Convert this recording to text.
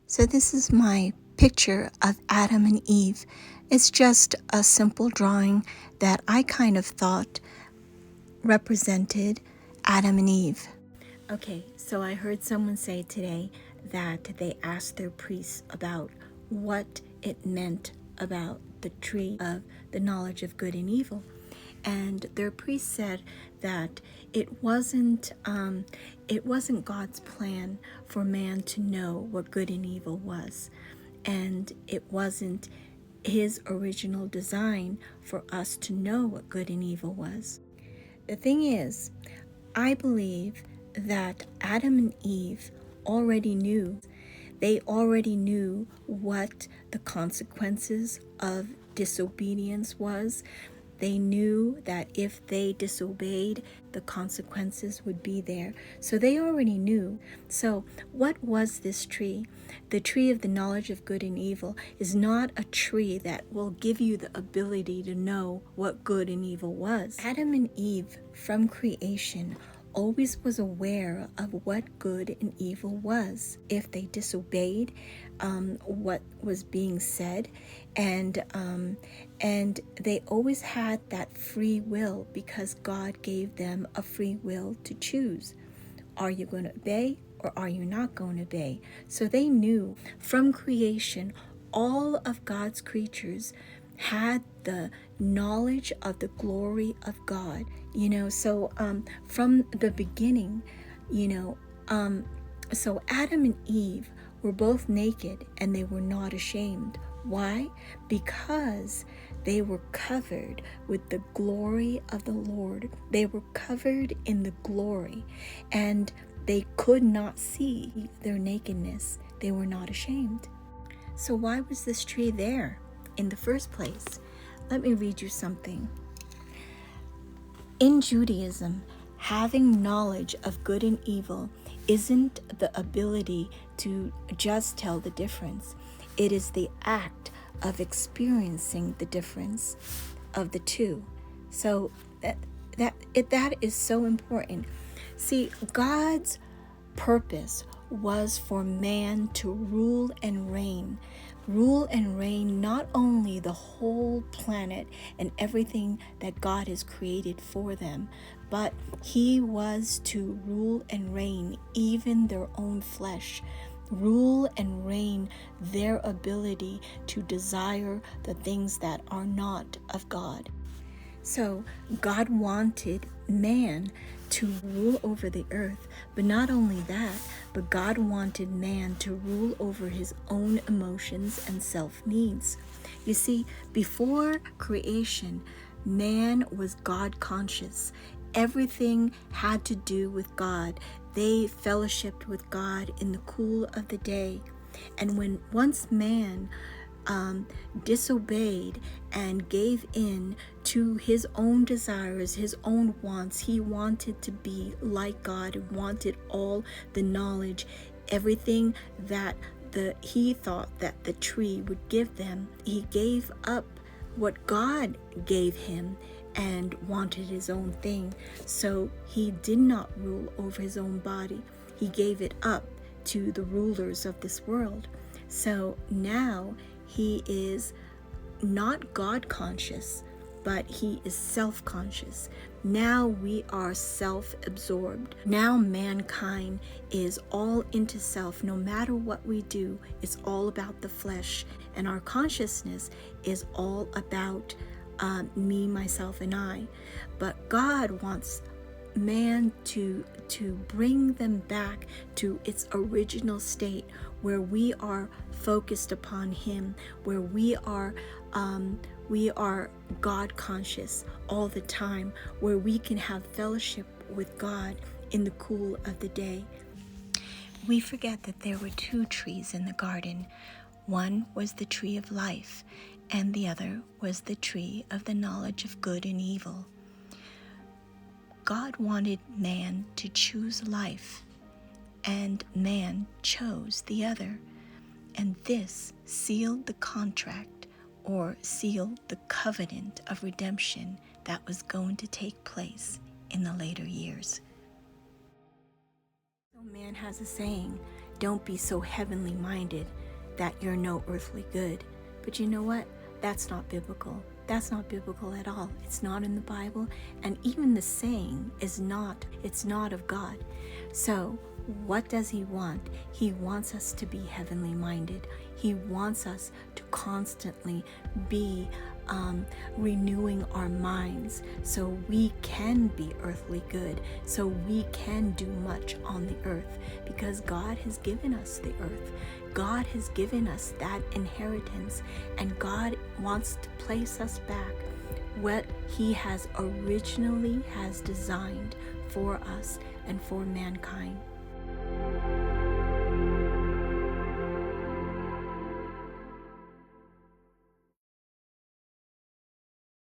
So this is my picture of Adam and Eve. It's just a simple drawing that I kind of thought represented Adam and Eve. Okay, so I heard someone say today that they asked their priests about what it meant about the tree of the knowledge of good and evil. And their priest said that it wasn't God's plan for man to know what good and evil was, and it wasn't his original design for us to know what good and evil was. The thing is, I believe that Adam and Eve already knew. They already knew what the consequences of disobedience was. They knew that if they disobeyed, the consequences would be there. So they already knew. So what was this tree? The tree of the knowledge of good and evil is not a tree that will give you the ability to know what good and evil was. Adam and Eve, from creation, always was aware of what good and evil was. If they disobeyed what was being said, and they always had that free will because God gave them a free will to choose. Are you going to obey or are you not going to obey? So they knew from creation, all of God's creatures had the knowledge of the glory of God. So from the beginning, so Adam and Eve were both naked and they were not ashamed. Why? Because they were covered with the glory of the Lord. They were covered in the glory, and they could not see their nakedness. They were not ashamed. So why was this tree there in the first place? Let me read you something. In Judaism, having knowledge of good and evil isn't the ability to just tell the difference. It is the act of experiencing the difference of the two. So that is so important. See, God's purpose was for man to rule and reign not only the whole planet and everything that God has created for them, but he was to rule and reign even their own flesh, rule and reign their ability to desire the things that are not of God. So God wanted man to rule over the earth, but not only that, but God wanted man to rule over his own emotions and self-needs. You see, before creation, man was God conscious. Everything had to do with God. They fellowshiped with God in the cool of the day. And once man disobeyed and gave in to his own desires, his own wants, he wanted to be like God, wanted all the knowledge, everything that he thought that the tree would give them. He gave up what God gave him and wanted his own thing. So he did not rule over his own body. He gave it up to the rulers of this world. So now he is not God conscious, but he is self-conscious. Now we are self-absorbed. Now mankind is all into self. No matter what we do, it's all about the flesh. And our consciousness is all about me, myself, and I. But God wants man to bring them back to its original state, where we are focused upon him, where we are God conscious all the time, where we can have fellowship with God in the cool of the day. We forget that there were two trees in the garden. One was the tree of life, and the other was the tree of the knowledge of good and evil. God wanted man to choose life, and man chose the other. And this sealed the contract, or sealed the covenant of redemption that was going to take place in the later years. So man has a saying, Don't be so heavenly minded that you're no earthly good. But you know what? That's not biblical. That's not biblical at all. It's not in the Bible, and even the saying is not, it's not of God. So what does he want? He wants us to be heavenly minded. He wants us to constantly be renewing our minds so we can be earthly good, so we can do much on the earth, because God has given us the earth. God has given us that inheritance, and God wants to place us back what he has originally has designed for us and for mankind.